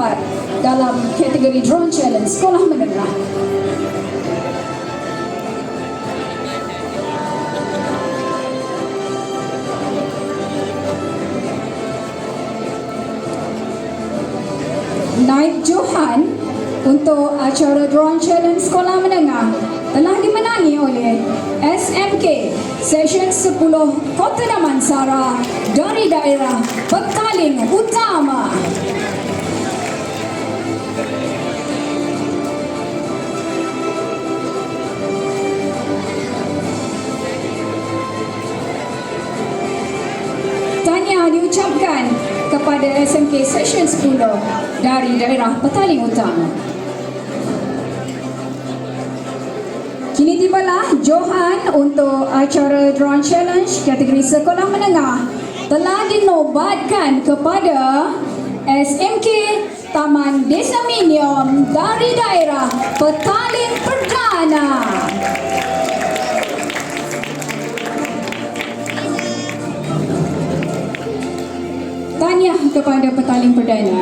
tempat dalam kategori Drone Challenge Sekolah Menengah. Naib Johan untuk acara Drone Challenge Sekolah Menengah telah dimenangi oleh SMK Session 10 Kota Damansara dari daerah Petaling Utama. Tahniah diucapkan kepada SMK Session 10 dari daerah Petaling Utama. Kini tibalah Johan untuk acara Drone Challenge kategori Sekolah Menengah telah dinobatkan kepada SMK Taman Desa Minium dari daerah Petaling Perdana. Tahniah kepada Petaling Perdana.